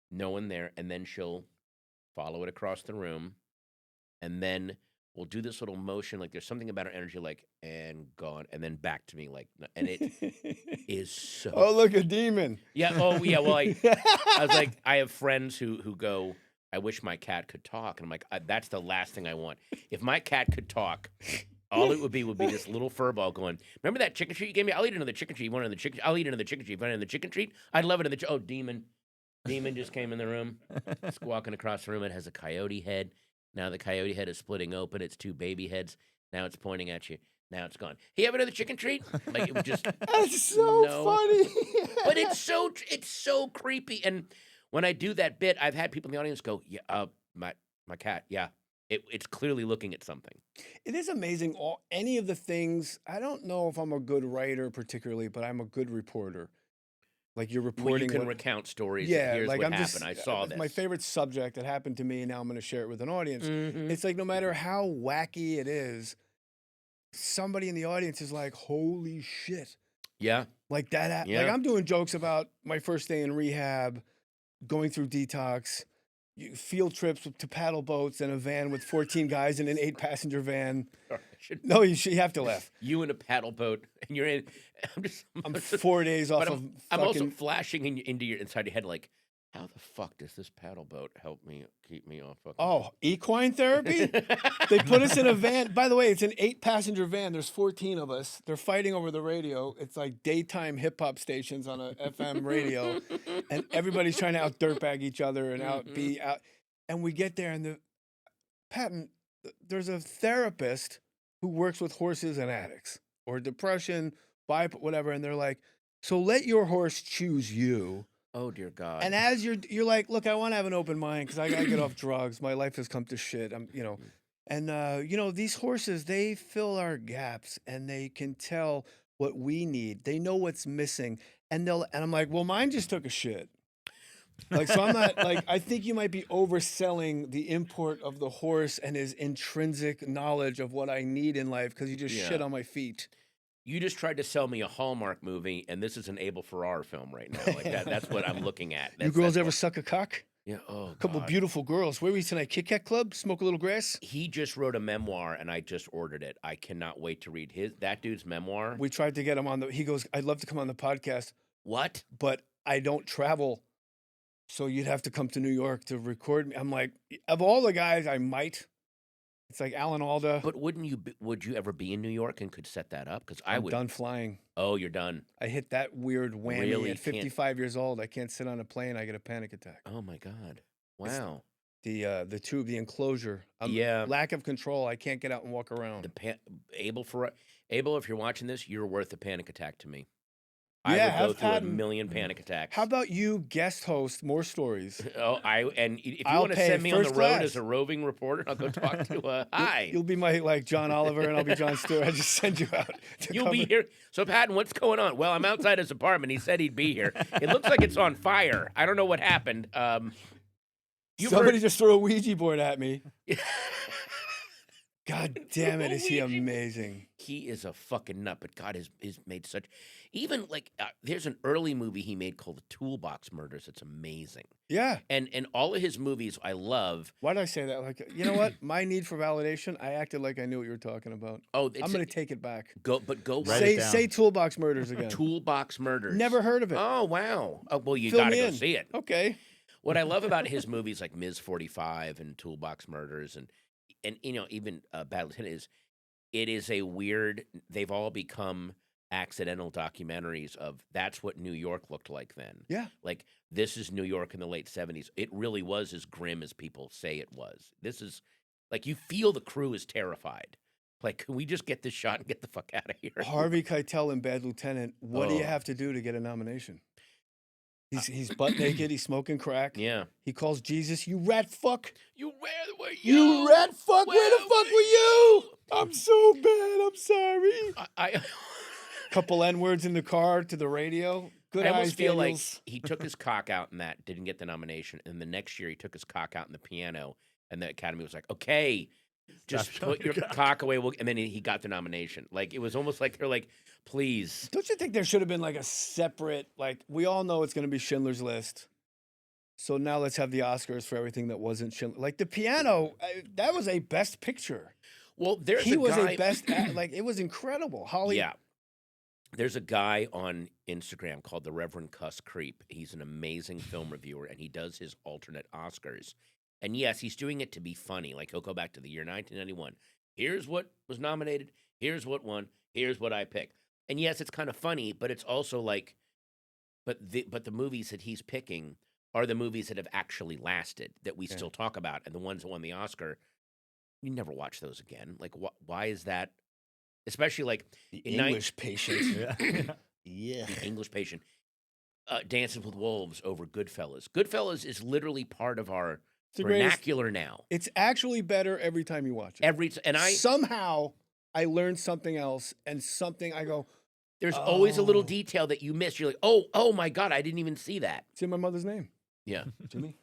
no one there, and then she'll follow it across the room, and then we'll do this little motion like there's something about her energy, like and gone, and then back to me, like, and it is so. Oh, look, a demon. Yeah. Oh, yeah. Well, I was like, I have friends who go, I wish my cat could talk. And I'm like, that's the last thing I want. If my cat could talk, all it would be this little fur ball going, remember that chicken treat you gave me? I'll eat another chicken treat. You want another chicken? I'll eat another chicken treat. You want another chicken treat? I'd love it in the oh, demon. Demon just came in the room, walking across the room. It has a coyote head. Now the coyote head is splitting open. It's two baby heads. Now it's pointing at you. Now it's gone. Hey, have another chicken treat? Like it was just That's so funny. but it's so creepy. And when I do that bit, I've had people in the audience go, "Yeah, my cat, yeah, it's clearly looking at something." It is amazing. Any of the things. I don't know if I'm a good writer particularly, but I'm a good reporter. Like you're Well, reporting. you can what- recount stories. yeah, Here's like what I'm happened. just. I saw it's this. my favorite subject. It happened to me. Now I'm going to share it with an audience. Mhm. It's like no matter how wacky it is, somebody in the audience is like, "Holy shit!" Yeah, Like that. Like Yeah. I'm doing jokes about my first day in rehab, going through detox, field trips to paddle boats in a van with 14 guys in an 8-passenger van. No, you have to laugh. You in a paddle boat, and you're in. I'm 4 days off But of I'm also fucking. flashing inside your head, like, how the fuck does this paddle boat help me keep me off fucking? Oh, equine therapy? They put us in a van. By the way, it's an 8-passenger van. There's 14 of us. They're fighting over the radio. It's like daytime hip hop stations on a FM radio, and everybody's trying to out dirtbag each other and be out. And we get there, and Patton, there's a therapist who works with horses and addicts or depression, whatever, and they're like, so let your horse choose you. Oh dear God! And as you're like, look, I want to have an open mind because I gotta get off drugs. My life has come to shit. And these horses, they fill our gaps and they can tell what we need. They know what's missing, and I'm like, well, mine just took a shit. Like, so I'm not like, I think you might be overselling the import of the horse and his intrinsic knowledge of what I need in life because you just Yeah. shit on my feet. You just tried to sell me a Hallmark movie, and this is an Abel Ferrara film right now. Like that's what I'm looking at. You girls ever suck a cock? Yeah. Oh, A couple God. beautiful girls. Where were you tonight? Kit Kat Club? Smoke a little grass? He just wrote a memoir, and I just ordered it. I cannot wait to read that dude's memoir. We tried to get him on he goes, I'd love to come on the podcast, What? but I don't travel. So you'd have to come to New York to record me. I'm like, of all the guys, I might. It's like Alan Alda. But would you ever be in New York and could set that up? Because I I'm would. done flying. Oh, you're done. I hit that weird whammy Really at can't- 55 years old. I can't sit on a plane. I get a panic attack. Oh my God. It's- Wow. The tube, the enclosure. Yeah. Lack of control. I can't get out and walk around. Abel, if you're watching this, you're worth a panic attack to me. Yeah, I would go have through a Patton- million panic attacks. How about you guest host more stories? And if you I'll want to pay send me on the first road class. as a roving reporter, I'll go talk to. Hi. You'll be my like John Oliver and I'll be John Stewart. I just send you out. to You'll be cover- here. So, Patton, what's going on? Well, I'm outside his apartment. He said he'd be here. It looks like it's on fire. I don't know what happened. You've Somebody heard- just threw a Ouija board at me. God damn it, is he Ouija board. amazing? He is a fucking nut, but God has made such. Even like there's an early movie he made called The Toolbox Murders. It's amazing, Yeah. and all of his movies I love. Why did I say that? Like, you know what? My need for validation, I acted like I knew what you were talking about. Oh, I'm going to take it back. go Write Say it down. say Toolbox Murders again. Toolbox Murders. Never heard of it. Oh wow. Oh well, you Fill got to me go in. see it. Okay. What I love about his movies like Ms. 45 and Toolbox Murders and even Bad Lieutenant is it is a weird. They've all become accidental documentaries of that's what New York looked like then. Yeah. Like this is New York in the late 70s. It really was as grim as people say it was. This is like you feel the crew is terrified. Like, can we just get this shot and get the fuck out of here? Harvey Keitel in Bad Lieutenant. What do you Oh. have to do to get a nomination? He's butt naked. He's smoking crack. Yeah. He calls Jesus, "You rat fuck! Where were You rat fuck! Where the fuck were you? I'm so bad. I'm sorry." I Couple N words in the car to the radio. Good I eyes, almost feel Daniels. like he took his cock out in that, didn't get the nomination, and the next year he took his cock out in the piano, and the Academy was like, "Okay, just showing put your your cock." cock away," and then he got the nomination. Like it was almost like they're like, "Please." Don't you think there should have been like a separate, like, we all know it's going to be Schindler's List. So now let's have the Oscars for everything that wasn't Schindler. Like the piano, that was a best picture. Well, there's He a was guy, a best, like, it was incredible. Holly. Yeah. There's a guy on Instagram called the Reverend Cuss Creep. He's an amazing film reviewer, and he does his alternate Oscars. And yes, he's doing it to be funny. Like he'll go back to the year 1991. Here's what was nominated. Here's what won. Here's what I picked. And yes, it's kind of funny, but it's also like, but the movies that he's picking are the movies that have actually lasted that we still talk about, and the ones that won the Oscar, you never watch those again. Like, why is that? Especially like The in nine- English patient. Yeah. English Patient, Dances with Wolves over Goodfellas. Goodfellas is literally part of our the greatest. vernacular now. It's actually better every time you watch it. And Somehow I learned something else and something I go, there's always a little Oh. detail that you miss. You're like, oh my God, I didn't even see that. it's in my mother's name. Yeah, Jimmy.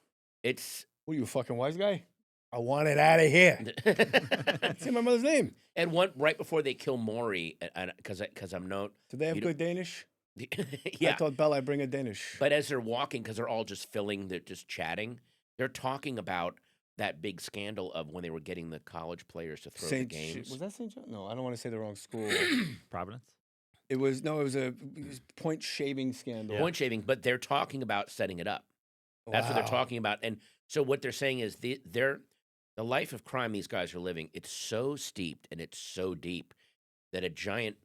it's What are you, a fucking wise guy? I want it out of here. It's in my mother's name. and one right before they kill Maury, because I'm not. Do they have You good Danish? Yeah, I told Bella I'd bring a Danish. but as they're walking, because they're all just filling, they're just chatting. They're talking about that big scandal of when they were getting the college players to throw the games. Was that St. John? No, I don't want to say the wrong school. Providence. It was a point shaving scandal. Point shaving, but they're talking about setting it up. That's what they're Wow. talking about. And so what they're saying is the life of crime these guys are living, it's so steeped and it's so deep that a giant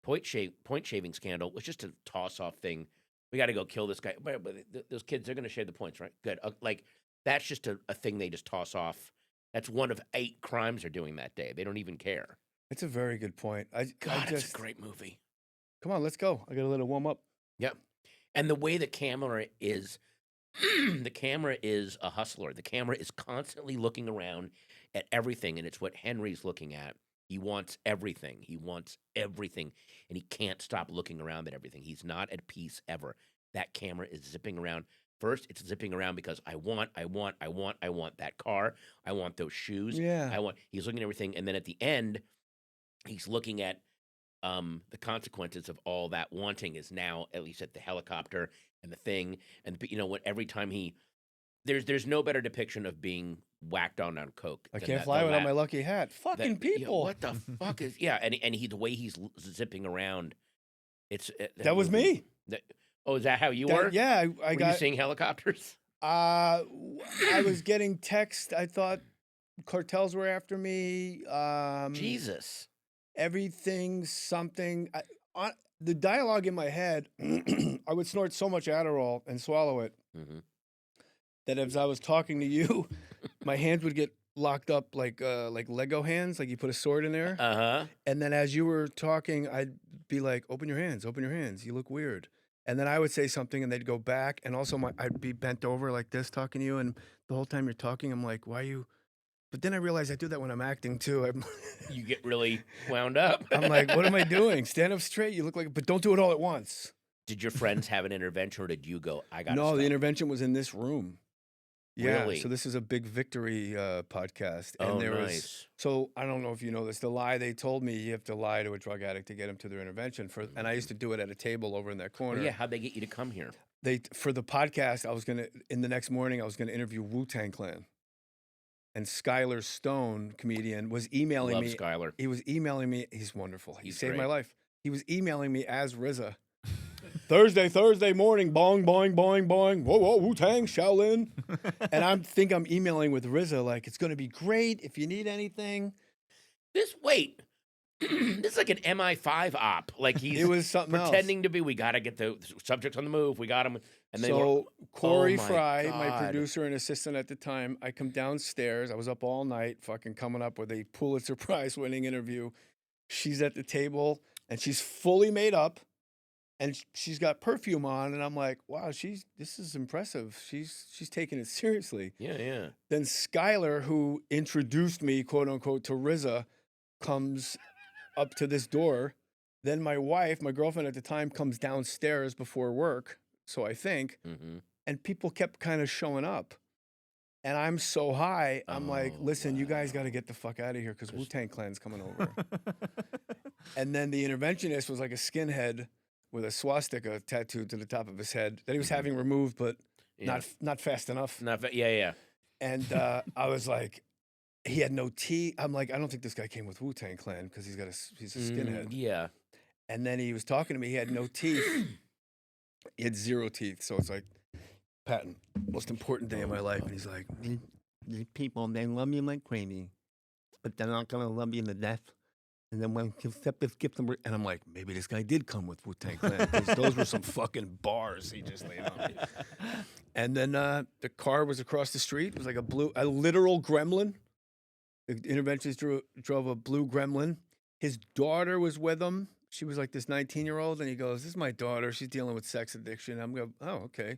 point shaving scandal was just a toss-off thing. We got to go kill this guy. But those kids, they're going to shave the points, right? Good. Like, that's just a thing they just toss off. That's one of 8 crimes they're doing that day. They don't even care. It's a very good point. God, it's a great movie. Come on, let's go. I got a little warm up. Yep. And the way the camera is, the camera is a hustler. The camera is constantly looking around at everything, and it's what Henry's looking at. He wants everything. He wants everything, and he can't stop looking around at everything. He's not at peace ever. That camera is zipping around. First, it's zipping around because I want that car. I want those shoes. Yeah. He's looking at everything, and then at the end, he's looking at the consequences of all that wanting is now at least at the helicopter and the thing, and you know what? Every time there's no better depiction of being whacked on coke. I than can't that- fly than without that- my lucky hat. Fucking that- yeah, people. what the fuck is? Yeah, and the way he's zipping around, it's That was me. Oh, is that how you That- were? yeah, I Were you got. seeing helicopters? I was getting text. I thought cartels were after me. Jesus. Everything, something. The dialogue in my head, I would snort so much Adderall and swallow it hmm that as I was talking to you, my hands would get locked up like Lego hands, like you put a sword in there. Uh-huh. And then as you were talking, I'd be like, open your hands, you look weird. And then I would say something and they'd go back. And also I'd be bent over like this talking to you. And the whole time you're talking, I'm like, why are you? But then I realized I do that when I'm acting too. You get really wound up. I'm like, what am I doing? Stand up straight. You look like, but don't do it all at once. Did your friends have an intervention, or did you go, I got to No, stop? the intervention was in this room. Yeah. Really? So this is a big victory podcast. And Oh, there was, nice. so I don't know if you know this, the lie they told me, you have to lie to a drug addict to get him to their intervention. And I used to do it at a table over in that Oh, corner. yeah, how'd they get you to come here? For the podcast, in the next morning, I was going to interview Wu-Tang Clan. And Skylar Stone, comedian, was emailing Love me. Skylar. He was emailing me. He's wonderful. He He's saved my great. life. He was emailing me as RZA. Thursday morning, boing, boing, boing, boing. Whoa, whoa, Wu-Tang, Shaolin. And I'm emailing with RZA like, it's going to be great if you need anything. Wait. This is like an MI5 op. Like he's It was something pretending to be. We got to get the subjects on the move. We got him. And then So Corey my Fry, my God. producer and assistant at the time, I come downstairs. I was up all night, fucking coming up with a Pulitzer Prize winning interview. She's at the table and she's fully made up, and she's got perfume on, and I'm like, wow, this is impressive. She's taking it seriously. Yeah. Then Skylar, who introduced me, quote unquote, to RZA, comes up to this door. Then my wife, my girlfriend at the time, comes downstairs before work. So I think, and people kept kind of showing up. And I'm so high, I'm like, listen, you guys got to get the fuck out of here because Wu-Tang Clan's coming over. And then the interventionist was like a skinhead with a swastika tattooed to the top of his head that he was having removed, but not fast enough. Yeah. And I was like, he had no teeth. I'm like, I don't think this guy came with Wu-Tang Clan because he's a skinhead. Yeah. And then he was talking to me. He had no teeth. He had 0 teeth. So it's like, Patton, most important day of my life. And he's like, these people, they love me like crazy, but they're not going to love you to death. And then when you accept this gift, and I'm like, maybe this guy did come with Wu-Tang Clan because those were some fucking bars he just laid on me. And then the car was across the street. It was like a literal gremlin. The interventionist drove a blue gremlin. His daughter was with him. She was like this 19-year-old, and he goes, this is my daughter. She's dealing with sex addiction. I'm going, oh, okay.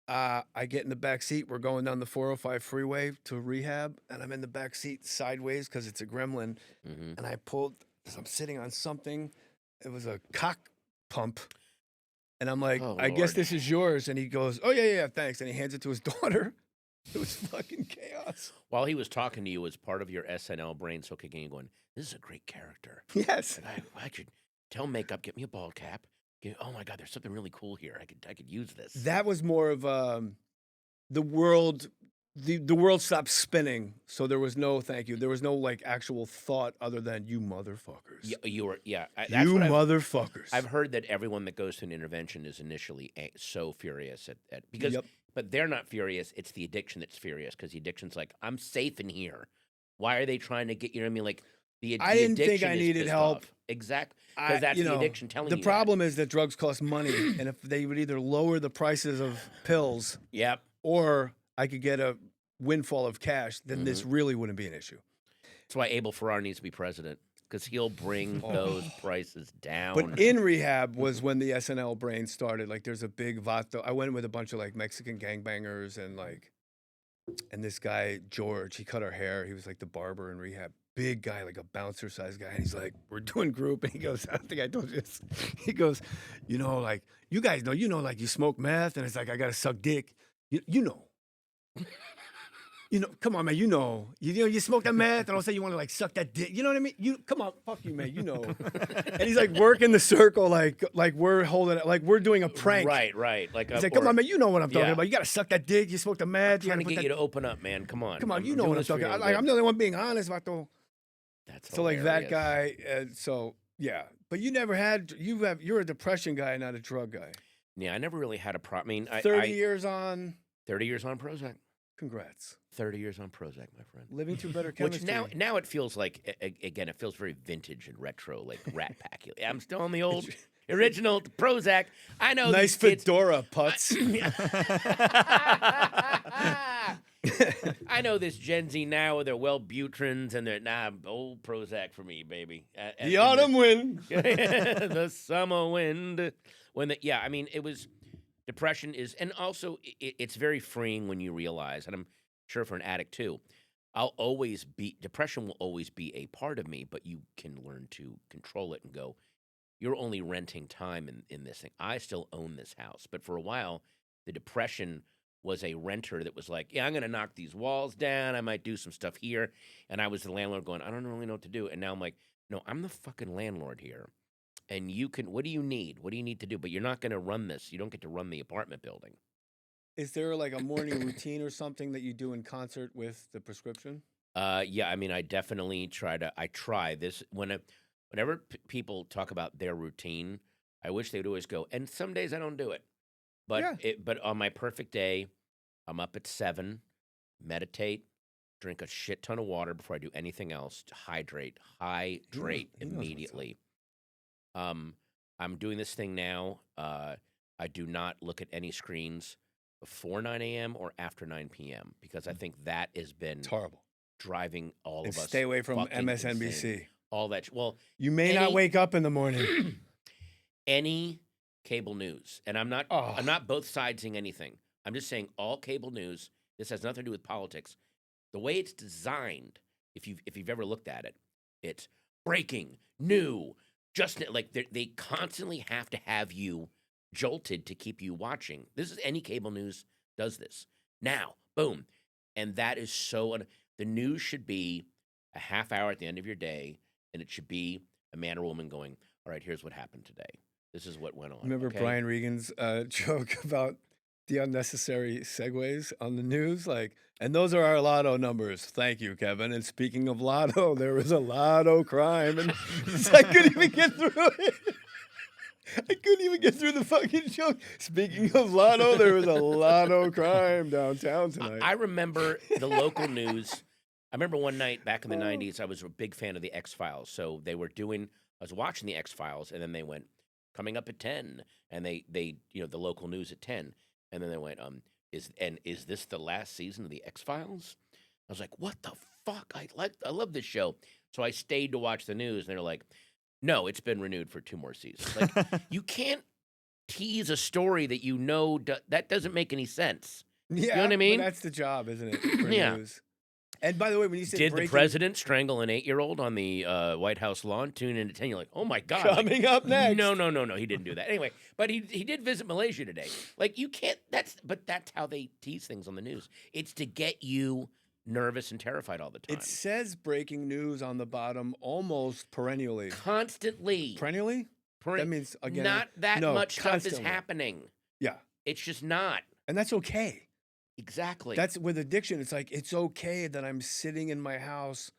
I get in the back seat. We're going down the 405 freeway to Rehab, and I'm in the back seat sideways because it's a gremlin. And I pulled, because I'm sitting on something. It was a cock pump. And I'm like, I guess this is yours. And he goes, oh, yeah, thanks. And he hands it to his daughter. It was fucking chaos. While he was talking to you, as part of your SNL brain so kicking, going, this is a great character. Yes. I should tell makeup, get me a bald cap. Oh my God, there's something really cool here. I could use this. That was more of the world. The world stopped spinning, so there was no thank you. There was no like actual thought other than you motherfuckers. Yeah, you were. Yeah, you motherfuckers. I've heard that everyone that goes to an intervention is initially so furious at because, but they're not furious. It's the addiction that's furious because the addiction's like, I'm safe in here. Why are they trying to get you? Know what I mean, like I didn't think I needed help. Off. Exactly, because that's the addiction telling you. The problem is that drugs cost money, and if they would either lower the prices of pills, or I could get a windfall of cash, then this really wouldn't be an issue. That's why Abel Ferrara needs to be president, because he'll bring those prices down. But in Rehab was when the SNL brain started. Like, there's a big vato. I went with a bunch of like Mexican gangbangers and this guy George. He cut our hair. He was like the barber in Rehab. Big guy, like a bouncer size guy. And he's like, we're doing group. And he goes, I don't think I told you this. He goes, like, you guys know, like you smoke meth. And it's like, I got to suck dick. You know. Come on, man, you smoke that meth, and all of a sudden you want to like suck that dick. You know what I mean? Come on, fuck you, man, And he's like working the circle, like we're holding it, like we're doing a prank. Right. Like he's like, come on, man, you know what I'm talking about. You got to suck that dick. You smoke the meth. I'm trying to get you to open up, man. Come on, you know what I'm talking about. Like, I'm the only one being honest about the. That's so hilarious. Like that guy. So yeah, but you never had. You're a depression guy, not a drug guy. Yeah, I never really had a problem. I mean, 30 years on. 30 years on Prozac. Congrats. 30 years on Prozac, my friend. Living through better chemistry. Which now it feels like, again, it feels very vintage and retro, like Rat Pack. I'm still on the old original Prozac. I know nice fedora, putz. I know this Gen Z now with their Wellbutrins and their old Prozac for me, baby. The autumn wind. The summer wind. I mean, it was... Depression is, and also it's very freeing when you realize, and I'm sure for an addict too, depression will always be a part of me, but you can learn to control it and go, you're only renting time in this thing. I still own this house. But for a while, the depression was a renter that was like, yeah, I'm going to knock these walls down. I might do some stuff here. And I was the landlord going, I don't really know what to do. And now I'm like, no, I'm the fucking landlord here. And you can, what do you need? What do you need to do? But you're not going to run this. You don't get to run the apartment building. Is there like a morning routine or something that you do in concert with the prescription? Yeah, I mean, I definitely try this. Whenever people talk about their routine, I wish they would always go, and some days I don't do it. But but on my perfect day, I'm up at 7, meditate, drink a shit ton of water before I do anything else. To hydrate He knows what's up. immediately. I'm doing this thing now. I do not look at any screens before 9 a.m. or after 9 p.m. because I think that has been It's horrible. driving all And of us. stay away from fucking MSNBC. insane. All that. Well, You may not Any- wake up in the morning. any cable news, and I'm not both sidesing anything. I'm just saying all cable news. This has nothing to do with politics. The way it's designed, if you've ever looked at it, it's breaking, new, just like they constantly have to have you jolted to keep you watching. This is any cable news does this. Now, boom, and that is so. The news should be a half hour at the end of your day, and it should be a man or woman going, "All right, here's what happened today. This is what went on." Remember okay? Brian Regan's joke about the unnecessary segues on the news? Like, and those are our lotto numbers. Thank you, Kevin. And speaking of lotto, there was a lotto crime. And I couldn't even get through it. I couldn't even get through the fucking joke. Speaking of lotto, there was a lotto crime downtown tonight. I remember the local news. I remember one night back in the 90s, I was a big fan of the X-Files. So they were doing, I was watching the X-Files, and then they went, coming up at 10, and they the local news at 10. And then they went, is this the last season of the X-Files? I was like, what the fuck? I love this show. So I stayed to watch the news, and they're like, no, it's been renewed for 2 more seasons. Like, you can't tease a story that that doesn't make any sense. Yeah, you know what I mean? But that's the job, isn't it? For Yeah. news. And by the way, when you say Did the breaking, president strangle an 8-year-old on the White House lawn? Tune in at 10. You're like, oh my God. Like, coming up next. No, he didn't do that. Anyway, but he did visit Malaysia today. Like, you can't, that's how they tease things on the news. It's to get you nervous and terrified all the time. It says breaking news on the bottom almost perennially. Constantly. Perennially? That means, again, not that no, much stuff is constantly. happening. Yeah. It's just not. And that's okay. Exactly. That's with addiction. It's like, it's okay that I'm sitting in my house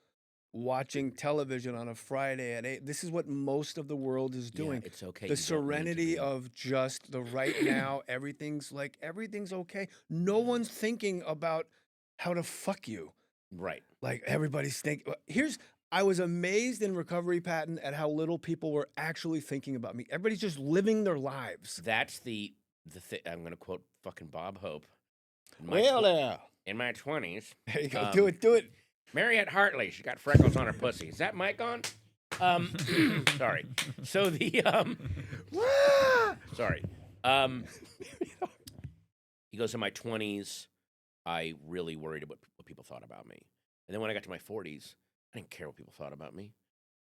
watching television on a Friday at 8. This is what most of the world is doing. Yeah, it's okay. The You don't need to serenity be. of just the right now, everything's okay. No one's thinking about how to fuck you. Right. Like, everybody's thinking. I was amazed in recovery, Patton, at how little people were actually thinking about me. Everybody's just living their lives. That's the thing. I'm going to quote fucking Bob Hope. In my 20s. There you go. Do it. Mariette Hartley, she got freckles on her pussy. Is that mic on? Sorry. So sorry. He goes, in my 20s, I really worried about what people thought about me. And then when I got to my 40s, I didn't care what people thought about me.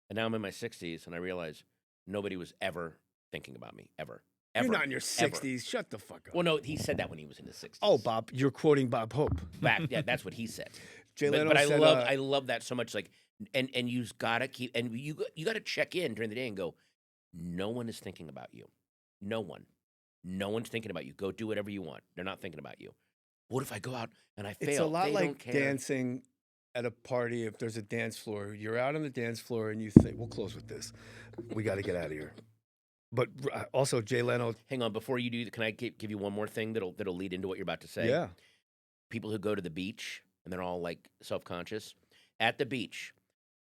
And now I'm in my 60s, and I realize nobody was ever thinking about me, ever. You're not in your ever. 60s. Shut the fuck up. Well, no, he said that when he was in his 60s. Oh, Bob, you're quoting Bob Hope. Yeah, that's what he said. Jay But, Leno but said, I love that so much. Like, and you've got to keep, and you got to check in during the day and go, no one is thinking about you. No one's thinking about you. Go do whatever you want. They're not thinking about you. What if I go out and I fail? It's a lot They like don't care. dancing at a party. If there's a dance floor, you're out on the dance floor and you think, we'll close with this. We got to get out of here. But also, Jay Leno. Hang on, before you do, can I give you one more thing that'll lead into what you're about to say? Yeah. People who go to the beach and they're all like self-conscious at the beach,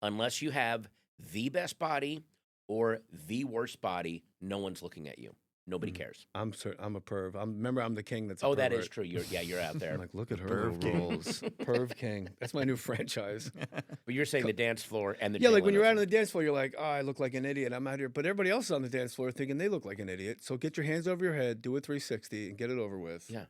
unless you have the best body or the worst body, no one's looking at you. Nobody cares. I'm a perv. Remember, I'm the king that's a Oh, that pervert. is true. You're out there. I'm like, look at her Perv little king. rolls. Perv king. That's my new franchise. But you're saying the dance floor and the Yeah, Jay like when you're Leno out on the dance floor, you're like, oh, I look like an idiot. I'm out here. But everybody else is on the dance floor thinking they look like an idiot. So get your hands over your head, do a 360, and get it over with. Yeah.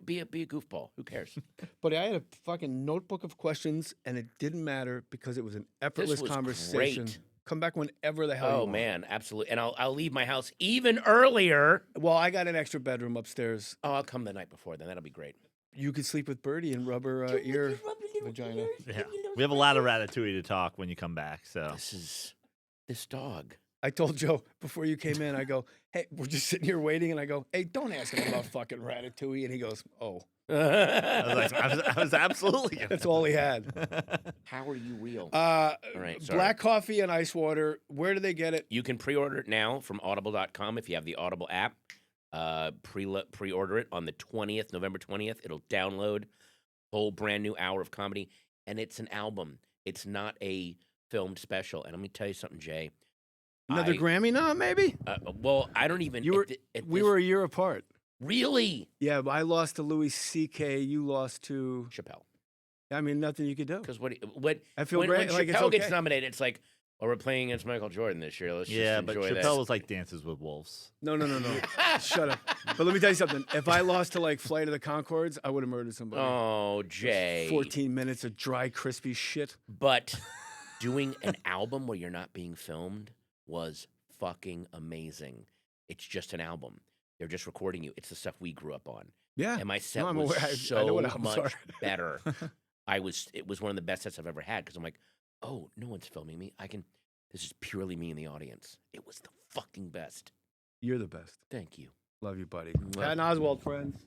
Be a goofball. Who cares? But I had a fucking notebook of questions, and it didn't matter because it was an effortless was conversation. great. Come back whenever the hell you Oh want. man, absolutely. And I'll leave my house even earlier. Well, I got an extra bedroom upstairs. Oh, I'll come the night before then. That'll be great. You could sleep with Birdie and rub her ear vagina. Yeah. We have a lot of ratatouille to talk when you come back. So This dog. I told Joe before you came in, I go, hey, we're just sitting here waiting, and I go, hey, don't ask him about fucking ratatouille. And he goes, oh. I was like, I was absolutely. That's all he had. How are you real? Right, sorry. black coffee and ice water. Where do they get it? You can pre-order it now from audible.com if you have the Audible app. Pre-order it on the 20th, November 20th. It'll download. Whole brand new hour of comedy. and it's an album. It's not a filmed special. And let me tell you something, Jay. Another Grammy nom, maybe? Well, I don't even. We were a year apart. Really? Yeah, but I lost to Louis C.K. You lost to Chappelle. I mean, nothing you could do. Because what I feel when great. Like, Chappelle it's okay. gets nominated, it's like, well, we're playing against Michael Jordan this year. Let's Yeah, just but enjoy Chappelle this. was like Dances with Wolves. No. Shut up. But let me tell you something. If I lost to like Flight of the Conchords, I would have murdered somebody. Oh, Jay. 14 minutes of dry, crispy shit. But doing an album where you're not being filmed was fucking amazing. It's just an album. They're just recording you. It's the stuff we grew up on. Yeah. And my set I'm was aware. I know so what albums much are. better. It was one of the best sets I've ever had because I'm like, oh, no one's filming me. This is purely me in the audience. It was the fucking best. You're the best. Thank you. Love you, buddy. Mwah. Patton Oswalt, friends.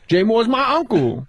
Jay Moore's my uncle.